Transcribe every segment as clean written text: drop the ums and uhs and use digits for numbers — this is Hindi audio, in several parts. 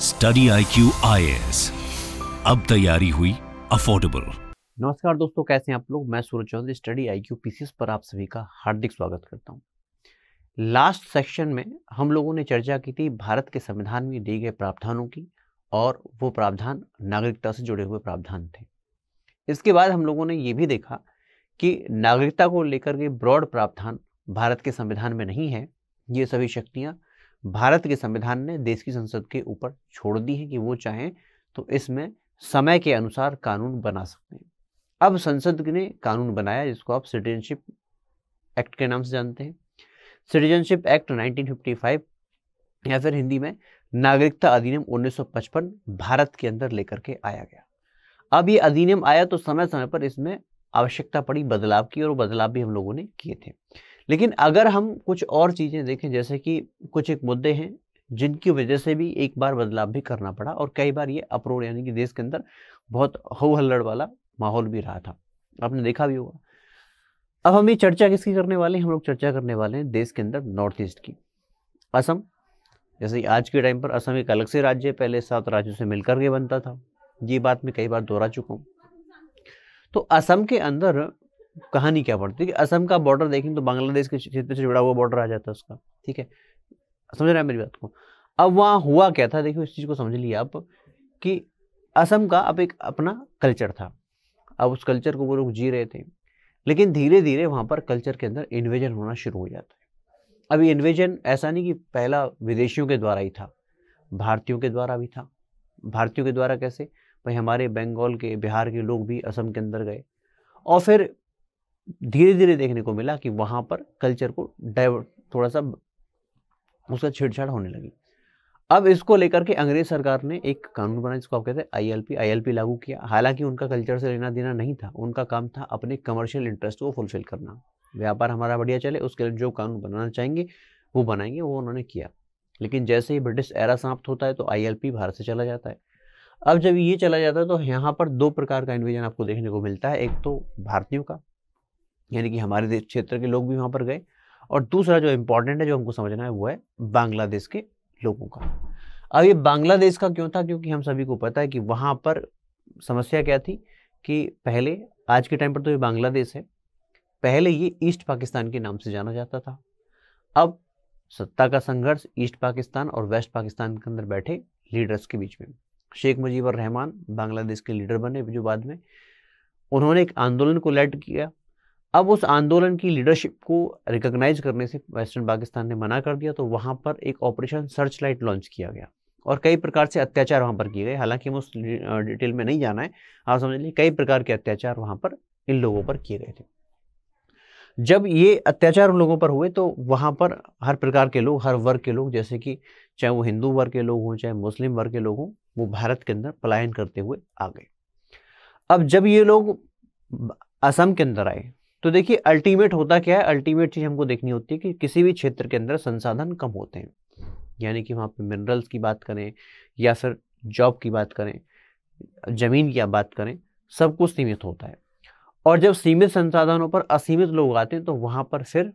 स्टडी IQ IAS, अब तैयारी हुई अफोर्डेबल। नमस्कार दोस्तों, कैसे हैं आप लोग। मैं सूरज चौधरी स्टडी IQ PCS पर आप सभी का हार्दिक स्वागत करता हूं। लास्ट सेक्शन में हम लोगों ने चर्चा की थी भारत के संविधान में दिए गए प्रावधानों की, और वो प्रावधान नागरिकता से जुड़े हुए प्रावधान थे। इसके बाद हम लोगों ने ये भी देखा कि नागरिकता को लेकर के ब्रॉड प्रावधान भारत के संविधान में नहीं है। ये सभी शक्तियाँ भारत के संविधान ने देश की संसद के ऊपर छोड़ दी है कि वो चाहें तो इसमें समय के अनुसार कानून बना सकते हैं। अब संसद ने कानून बनाया जिसको आप सिटीजनशिप एक्ट के नाम से जानते हैं। सिटीजनशिप एक्ट 1955 या फिर हिंदी में नागरिकता अधिनियम 1955 भारत के अंदर लेकर के आया गया। अब ये अधिनियम आया तो समय समय पर इसमें आवश्यकता पड़ी बदलाव की, और वो बदलाव भी हम लोगों ने किए थे। लेकिन अगर हम कुछ और चीज़ें देखें, जैसे कि कुछ एक मुद्दे हैं जिनकी वजह से भी एक बार बदलाव भी करना पड़ा, और कई बार ये अप्रोर यानी कि देश के अंदर बहुत हो हल्लड़ वाला माहौल भी रहा था, आपने देखा भी होगा। अब हम ये चर्चा किसकी करने वाले हैं? हम लोग चर्चा करने वाले हैं देश के अंदर नॉर्थ ईस्ट की। असम, जैसे आज के टाइम पर असम एक अलग से राज्य है, पहले 7 राज्यों से मिलकर के बनता था। ये बात मैं कई बार दोहरा चुका हूँ। तो असम के अंदर कहानी क्या पड़ती है कि असम का बॉर्डर देखेंगे तो बांग्लादेश के क्षेत्र से जुड़ा हुआ बॉर्डर आ जाता है उसका, ठीक है, समझ रहे हैं मेरी बात को। अब वहाँ हुआ क्या था, देखो इस चीज़ को समझ लिया आप कि असम का अब एक अपना कल्चर था। अब उस कल्चर को वो लोग जी रहे थे, लेकिन धीरे धीरे वहाँ पर कल्चर के अंदर इन्वेजन होना शुरू हो जाता है। अब ये इन्वेजन ऐसा नहीं कि पहला विदेशियों के द्वारा ही था, भारतीयों के द्वारा भी था। भारतीयों के द्वारा कैसे? भाई हमारे बंगाल के, बिहार के लोग भी असम के अंदर गए, और फिर धीरे धीरे देखने को मिला कि वहाँ पर कल्चर को डाइवर्ट, थोड़ा सा उसका छेड़छाड़ होने लगी। अब इसको लेकर के अंग्रेज सरकार ने एक कानून बनाया जिसको आप कहते हैं ILP लागू किया। हालांकि उनका कल्चर से लेना देना नहीं था, उनका काम था अपने कमर्शियल इंटरेस्ट को फुलफिल करना, व्यापार हमारा बढ़िया चले, उसके लिए जो कानून बनाना चाहेंगे वो बनाएंगे, वो उन्होंने किया। लेकिन जैसे ही ब्रिटिश एरा समाप्त होता है तो ILP भारत से चला जाता है। अब जब ये चला जाता है तो यहाँ पर 2 प्रकार का इन्वेजन आपको देखने को मिलता है। एक तो भारतीयों का, यानी कि हमारे देश क्षेत्र के लोग भी वहाँ पर गए, और दूसरा जो इम्पोर्टेंट है, जो हमको समझना है, वो है बांग्लादेश के लोगों का। अब ये बांग्लादेश का क्यों था? क्योंकि हम सभी को पता है कि वहाँ पर समस्या क्या थी कि पहले, आज के टाइम पर तो ये बांग्लादेश है, पहले ये ईस्ट पाकिस्तान के नाम से जाना जाता था। अब सत्ता का संघर्ष ईस्ट पाकिस्तान और वेस्ट पाकिस्तान के अंदर बैठे लीडर्स के बीच में। शेख मुजीबुर रहमान बांग्लादेश के लीडर बने, जो बाद में उन्होंने एक आंदोलन को लेड किया। अब उस आंदोलन की लीडरशिप को रिकॉग्नाइज करने से वेस्टर्न पाकिस्तान ने मना कर दिया, तो वहाँ पर एक ऑपरेशन सर्च लाइट लॉन्च किया गया, और कई प्रकार से अत्याचार वहाँ पर किए गए। हालांकि हम उस डिटेल में नहीं जाना है, आप समझ लीजिए कई प्रकार के अत्याचार वहाँ पर इन लोगों पर किए गए थे। जब ये अत्याचार उन लोगों पर हुए तो वहाँ पर हर प्रकार के लोग, हर वर्ग के लोग, जैसे कि चाहे वो हिंदू वर्ग के लोग हों, चाहे मुस्लिम वर्ग के लोग हों, वो भारत के अंदर पलायन करते हुए आ गए। अब जब ये लोग असम के अंदर आए तो देखिए अल्टीमेट होता क्या है। अल्टीमेट चीज़ हमको देखनी होती है कि किसी भी क्षेत्र के अंदर संसाधन कम होते हैं, यानी कि वहाँ पे मिनरल्स की बात करें या फिर जॉब की बात करें, ज़मीन की आप बात करें, सब कुछ सीमित होता है। और जब सीमित संसाधनों पर असीमित लोग आते हैं तो वहाँ पर फिर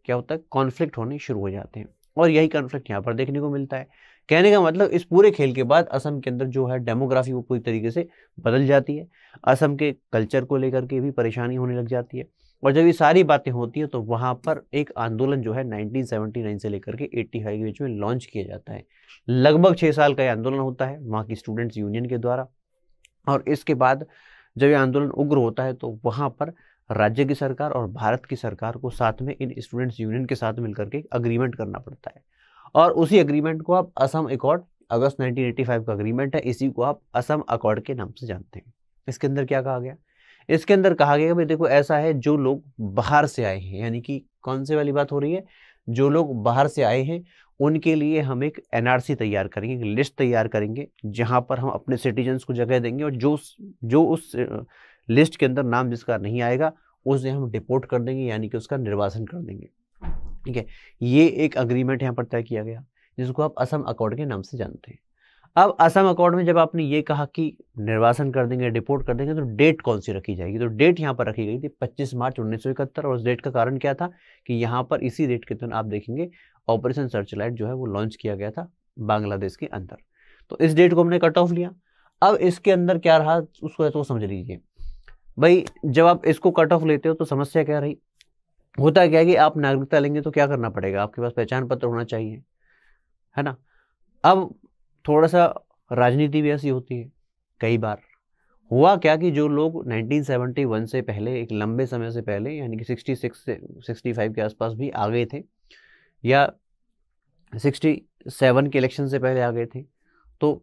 क्या होता है, कॉन्फ्लिक्ट होने शुरू हो जाते हैं, और यही कॉन्फ्लिक्ट यहाँ पर देखने को मिलता है। कहने का मतलब इस पूरे खेल के बाद असम के अंदर जो है डेमोग्राफी वो पूरी तरीके से बदल जाती है। असम के कल्चर को लेकर के भी परेशानी होने लग जाती है, और जब ये सारी बातें होती है तो वहाँ पर एक आंदोलन जो है 1979 से लेकर के 85 के बीच में लॉन्च किया जाता है। लगभग 6 साल का ये आंदोलन होता है वहाँ की स्टूडेंट्स यूनियन के द्वारा। और इसके बाद जब ये आंदोलन उग्र होता है तो वहाँ पर राज्य की सरकार और भारत की सरकार को साथ में इन स्टूडेंट्स यूनियन के साथ मिलकर के अग्रीमेंट करना पड़ता है, और उसी अग्रीमेंट को आप असम अकॉर्ड, अगस्त 1985 का अग्रीमेंट है, इसी को आप असम अकॉर्ड के नाम से जानते हैं। इसके अंदर क्या कहा गया? इसके अंदर कहा गया भाई देखो ऐसा है, जो लोग बाहर से आए हैं, यानी कि कौन से वाली बात हो रही है, जो लोग बाहर से आए हैं उनके लिए हम एक NRC तैयार करेंगे, एक लिस्ट तैयार करेंगे, जहां पर हम अपने सिटीजन्स को जगह देंगे, और जो उस लिस्ट के अंदर नाम जिसका नहीं आएगा उसे हम डिपोर्ट कर देंगे, यानी कि उसका निर्वासन कर देंगे। ठीक है, ये एक अग्रीमेंट यहाँ पर तय किया गया जिसको आप असम अकॉर्ड के नाम से जानते हैं। अब असम अकॉर्ड में जब आपने ये कहा कि निर्वासन कर देंगे, डिपोर्ट कर देंगे, तो डेट कौन सी रखी जाएगी? तो डेट यहाँ पर रखी गई थी 25 मार्च 1971, और उस डेट का कारण क्या था कि यहाँ पर इसी डेट के दिन आप देखेंगे ऑपरेशन सर्चलाइट जो है वो लॉन्च किया गया था बांग्लादेश के अंदर। तो इस डेट को हमने कट ऑफ लिया। अब इसके अंदर क्या रहा उसको तो समझ लीजिए भाई। जब आप इसको कट ऑफ लेते हो तो समस्या क्या रही, होता क्या है कि आप नागरिकता लेंगे तो क्या करना पड़ेगा, आपके पास पहचान पत्र होना चाहिए, है ना। अब थोड़ा सा राजनीति भी ऐसी होती है, कई बार हुआ क्या कि जो लोग 1971 से पहले, एक लंबे समय से पहले, यानी कि 66 से 65 के आसपास भी आ गए थे, या 67 के इलेक्शन से पहले आ गए थे, तो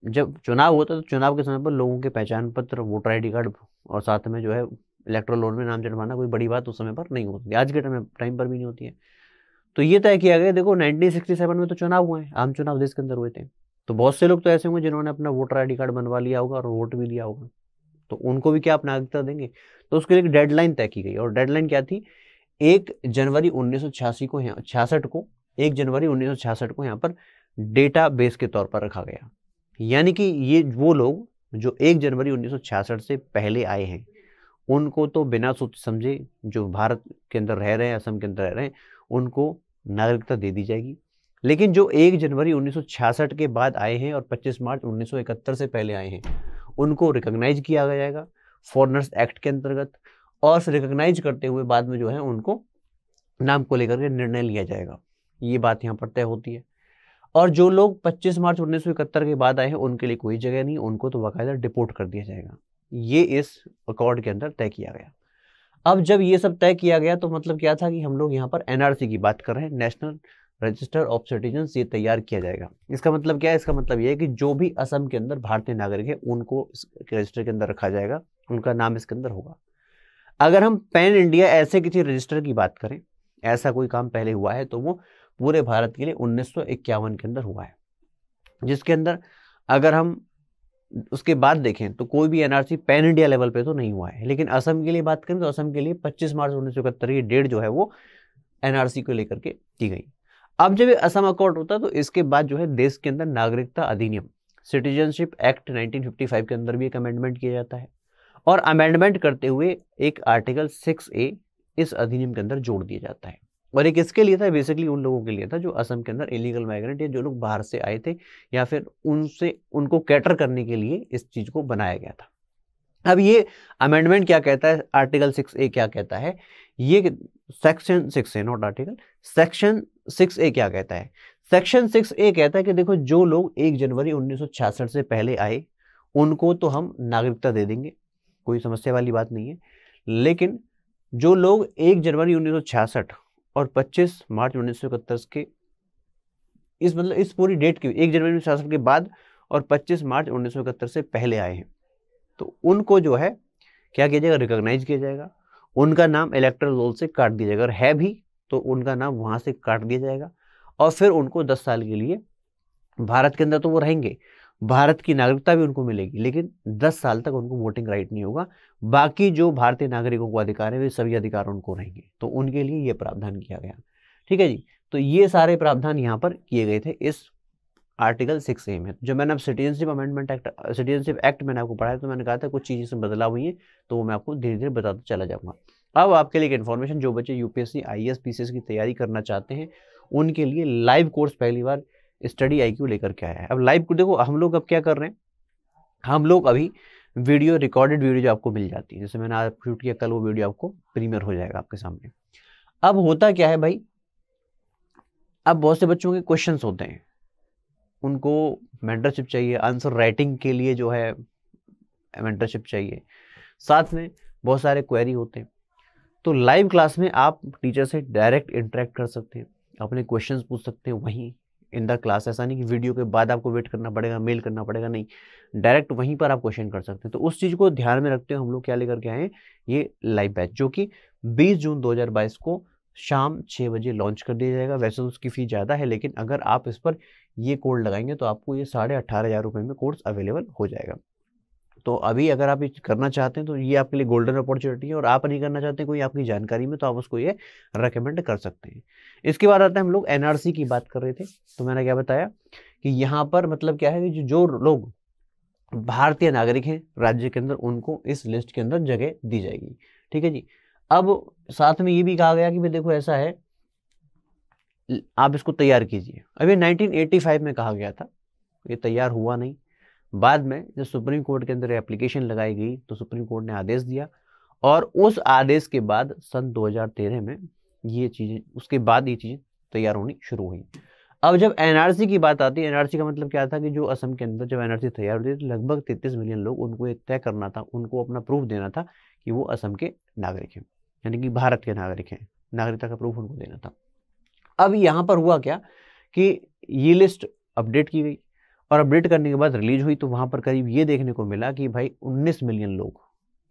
जब चुनाव होता तो चुनाव के समय पर लोगों के पहचान पत्र, वोटर ID कार्ड और साथ में जो है इलेक्टोरल रोल में नाम चढ़वाना कोई बड़ी बात उस समय पर नहीं होती, आज के टाइम पर भी नहीं होती है। तो ये तय किया गया, देखो 1967 में तो चुनाव हुए हैं, आम चुनाव देश के अंदर हुए थे, तो बहुत से लोग तो ऐसे होंगे जिन्होंने अपना वोटर ID कार्ड बनवा लिया होगा और वोट भी दिया होगा, तो उनको भी क्या आप नागरिकता देंगे। तो उसके लिए एक डेडलाइन तय की गई, और डेडलाइन क्या थी, 1 जनवरी 1986 को, 66 को 1 जनवरी 1966 को यहाँ पर डेटा बेस के तौर पर रखा गया। यानी कि ये वो लोग जो 1 जनवरी 1966 से पहले आए हैं, उनको तो बिना सोच समझे, जो भारत के अंदर रह रहे हैं, असम के अंदर रह रहे हैं, उनको नागरिकता दे दी जाएगी। लेकिन जो 1 जनवरी 1966 के बाद आए हैं और 25 मार्च 1971 से पहले आए हैं, उनको रिकॉग्नाइज किया जाएगा फॉरेनर्स एक्ट के अंतर्गत, और रिकॉग्नाइज करते हुए बाद में जो है उनको नाम को लेकर के निर्णय लिया जाएगा। ये बात यहाँ पर तय होती है। और जो लोग 25 मार्च 1971 के बाद आए हैं, उनके लिए कोई जगह नहीं, उनको तो बाकायदा डिपोर्ट कर दिया जाएगा। ये इस अकॉर्ड के अंदर तय किया गया। अब जब ये सब तय किया गया तो मतलब क्या था कि हम लोग यहाँ पर NRC की बात कर रहे हैं, नेशनल रजिस्टर ऑफ सिटीजन्स, ये तैयार किया जाएगा। इसका मतलब क्या है, इसका मतलब ये है कि जो भी असम के अंदर भारतीय नागरिक है उनको इस रजिस्टर के अंदर रखा जाएगा, उनका नाम इसके अंदर होगा। अगर हम पैन इंडिया ऐसे किसी रजिस्टर की बात करें, ऐसा कोई काम पहले हुआ है तो वो पूरे भारत के लिए 1951 के अंदर हुआ है, जिसके अंदर अगर हम उसके बाद देखें तो कोई भी NRC पैन इंडिया लेवल पे तो नहीं हुआ है। लेकिन असम के लिए बात करें तो असम के लिए 25 मार्च 1971 की डेट जो है वो NRC को लेकर के दी गई। अब जब ये असम अकॉर्ड होता है तो इसके बाद जो है देश के अंदर नागरिकता अधिनियम, सिटीजनशिप एक्ट 1955 के अंदर भी एक अमेंडमेंट किया जाता है, और अमेंडमेंट करते हुए एक आर्टिकल 6A इस अधिनियम के अंदर जोड़ दिया जाता है। और एक इसके लिए था, बेसिकली उन लोगों के लिए था जो असम के अंदर इलीगल माइग्रेंट या जो लोग बाहर से आए थे, या फिर उनको कैटर करने के लिए इस चीज को बनाया गया था। अब ये अमेंडमेंट क्या कहता है, आर्टिकल 6A क्या कहता है, ये section 6A, not article, section 6A क्या कहता है। सेक्शन 6A कहता है कि देखो, जो लोग 1 जनवरी 1966 से पहले आए उनको तो हम नागरिकता दे देंगे, कोई समस्या वाली बात नहीं है। लेकिन जो लोग 1 जनवरी 1966 और 25 मार्च 1971 के इस पूरी डेट की 1 जनवरी 1966 के बाद और 25 मार्च 1971 से पहले आए हैं, तो उनको जो है क्या किया जाएगा, रिकॉग्नाइज किया जाएगा, उनका नाम इलेक्टोरल रोल से काट दिया जाएगा, और है भी तो उनका नाम वहां से काट दिया जाएगा, और फिर उनको 10 साल के लिए भारत के अंदर तो वो रहेंगे, भारत की नागरिकता भी उनको मिलेगी, लेकिन 10 साल तक उनको वोटिंग राइट नहीं होगा। बाकी जो भारतीय नागरिकों को अधिकार है वे सभी अधिकार उनको रहेंगे, तो उनके लिए ये प्रावधान किया गया। ठीक है जी, तो ये सारे प्रावधान यहाँ पर किए गए थे इस आर्टिकल 6A में। जो मैंने अब सिटीजनशिप एक्ट मैंने आपको पढ़ाया, तो मैंने कहा था कुछ चीज़ें इसमें बदलाव हुई है, तो वो मैं आपको धीरे धीरे बताता चला जाऊंगा। अब आपके लिए एक इन्फॉर्मेशन, जो बच्चे UPSC IAS PCS की तैयारी करना चाहते हैं उनके लिए लाइव कोर्स पहली बार स्टडी IQ लेकर के आया है। अब लाइव को देखो, हम लोग अब क्या कर रहे हैं, हम लोग अभी वीडियो, रिकॉर्डेड वीडियो जो आपको मिल जाती है, जैसे मैंने आज शूट किया, कल वो वीडियो आपको प्रीमियर हो जाएगा आपके सामने। अब होता क्या है भाई, अब बहुत से बच्चों के क्वेश्चंस होते हैं, उनको मेंटरशिप चाहिए, आंसर राइटिंग के लिए जो है मेंटरशिप चाहिए, साथ में बहुत सारे क्वेरी होते हैं। तो लाइव क्लास में आप टीचर से डायरेक्ट इंटरेक्ट कर सकते हैं, अपने क्वेश्चंस पूछ सकते हैं वहीं इन द क्लास। ऐसा नहीं कि वीडियो के बाद आपको वेट करना पड़ेगा, मेल करना पड़ेगा, नहीं, डायरेक्ट वहीं पर आप क्वेश्चन कर सकते हैं। तो उस चीज़ को ध्यान में रखते हुए हम लोग क्या लेकर के आए हैं, ये लाइव बैच, जो कि 20 जून 2022 को शाम 6 बजे लॉन्च कर दिया जाएगा। वैसे तो उसकी फ़ीस ज़्यादा है, लेकिन अगर आप इस पर ये कोड लगाएंगे तो आपको ये 18,500 रुपये में कोर्स अवेलेबल हो जाएगा। तो अभी अगर आप ये करना चाहते हैं तो ये आपके लिए गोल्डन अपॉर्चुनिटी है, और आप नहीं करना चाहते कोई आपकी जानकारी में, तो आप उसको ये रेकमेंड कर सकते हैं। इसके बाद आता है, हम लोग NRC की बात कर रहे थे, तो मैंने क्या बताया कि यहाँ पर मतलब क्या है कि जो लोग भारतीय नागरिक हैं राज्य के अंदर, उनको इस लिस्ट के अंदर जगह दी जाएगी। ठीक है जी। अब साथ में ये भी कहा गया कि भाई देखो, ऐसा है, आप इसको तैयार कीजिए। अभी 1985 में कहा गया था, ये तैयार हुआ नहीं। बाद में जब सुप्रीम कोर्ट के अंदर एप्लीकेशन लगाई गई तो सुप्रीम कोर्ट ने आदेश दिया और उस आदेश के बाद सन 2013 में ये चीज़ें, उसके बाद ये चीज़ें तैयार होनी शुरू हुई। अब जब एनआरसी की बात आती है, एनआरसी का मतलब क्या था कि जो असम के अंदर जब एनआरसी तैयार होती है तो लगभग 33 मिलियन लोग, उनको ये तय करना था, उनको अपना प्रूफ देना था कि वो असम के नागरिक हैं, यानी कि भारत के नागरिक हैं, नागरिकता का प्रूफ उनको देना था। अब यहाँ पर हुआ क्या कि ये लिस्ट अपडेट की गई और अपडेट करने के बाद रिलीज हुई तो वहाँ पर करीब ये देखने को मिला कि भाई 19 मिलियन लोग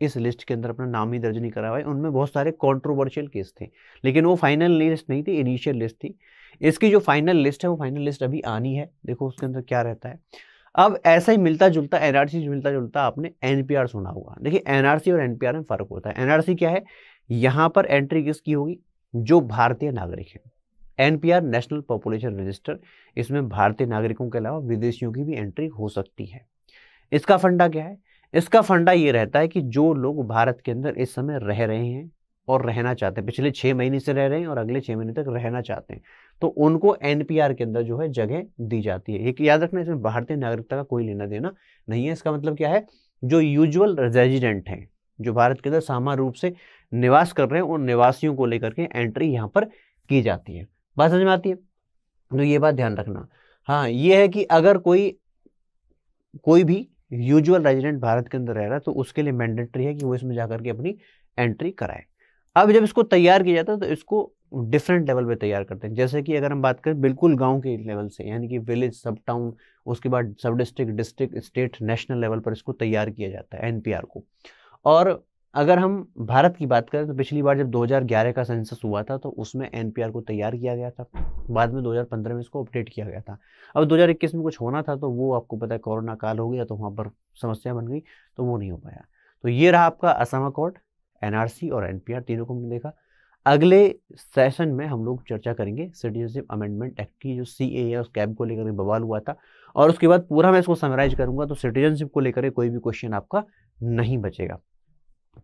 इस लिस्ट के अंदर अपना नाम ही दर्ज नहीं करा हुआ है। उनमें बहुत सारे कंट्रोवर्शियल केस थे, लेकिन वो फाइनल लिस्ट नहीं थी, इनिशियल लिस्ट थी। इसकी जो फाइनल लिस्ट है वो फाइनल लिस्ट अभी आनी है, देखो उसके अंदर क्या रहता है। अब ऐसा ही मिलता जुलता एनआरसी से मिलता जुलता आपने एनपीआर सुना होगा। देखिए एनआरसी और एनपीआर में फर्क होता है। एनआरसी क्या है, यहाँ पर एंट्री किसकी होगी, जो भारतीय नागरिक है। एनपीआर नेशनल पॉपुलेशन रजिस्टर, इसमें भारतीय नागरिकों के अलावा विदेशियों की भी एंट्री हो सकती है। इसका फंडा क्या है, इसका फंडा ये रहता है कि जो लोग भारत के अंदर इस समय रह रहे हैं और रहना चाहते हैं, पिछले 6 महीने से रह रहे हैं और अगले 6 महीने तक रहना चाहते हैं, तो उनको एनपीआर के अंदर जो है जगह दी जाती है। एक याद रखना, इसमें भारतीय नागरिकता का कोई लेना देना नहीं है। इसका मतलब क्या है, जो यूजुअल रेजिडेंट हैं, जो भारत के अंदर सामान्य रूप से निवास कर रहे हैं, उन निवासियों को लेकर के एंट्री यहाँ पर की जाती है। बात समझ में आती है? तो ये बात ध्यान रखना। हाँ, ये है कि अगर कोई भी यूजुअल रेजिडेंट भारत के अंदर रह रहा है तो उसके लिए मैंडेटरी है कि वो इसमें जाकर के अपनी एंट्री कराए। अब जब इसको तैयार किया जाता है तो इसको डिफरेंट लेवल पे तैयार करते हैं। जैसे कि अगर हम बात करें बिल्कुल गांव के लेवल से, यानी कि विलेज, सब टाउन, उसके बाद सब district, district, state, national level पर इसको तैयार किया जाता है एनपीआर को। और अगर हम भारत की बात करें तो पिछली बार जब 2011 का सेंसस हुआ था तो उसमें एनपीआर को तैयार किया गया था, बाद में 2015 में इसको अपडेट किया गया था। अब 2021 में कुछ होना था तो वो आपको पता है कोरोना काल हो गया तो वहाँ पर समस्या बन गई, तो वो नहीं हो पाया। तो ये रहा आपका असम अकॉर्ड, एनआरसी और एनपीआर, तीनों को हमने देखा। अगले सेशन में हम लोग चर्चा करेंगे सिटीजनशिप अमेंडमेंट एक्ट की, जो सीएए है उस कैब को लेकर बवाल हुआ था, और उसके बाद पूरा मैं इसको समराइज करूंगा। तो सिटीजनशिप को लेकर कोई भी क्वेश्चन आपका नहीं बचेगा।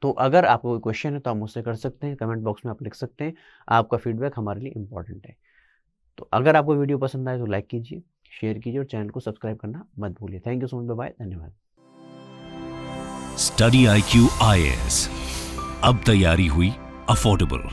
तो अगर आपको कोई क्वेश्चन है तो आप मुझसे कर सकते हैं, कमेंट बॉक्स में आप लिख सकते हैं। आपका फीडबैक हमारे लिए इंपॉर्टेंट है। तो अगर आपको वीडियो पसंद आए तो लाइक कीजिए, शेयर कीजिए और चैनल को सब्सक्राइब करना मत भूलिए। Thank you so much, bye, धन्यवाद। स्टडी IQ IAS, अब तैयारी हुई अफोर्डेबल।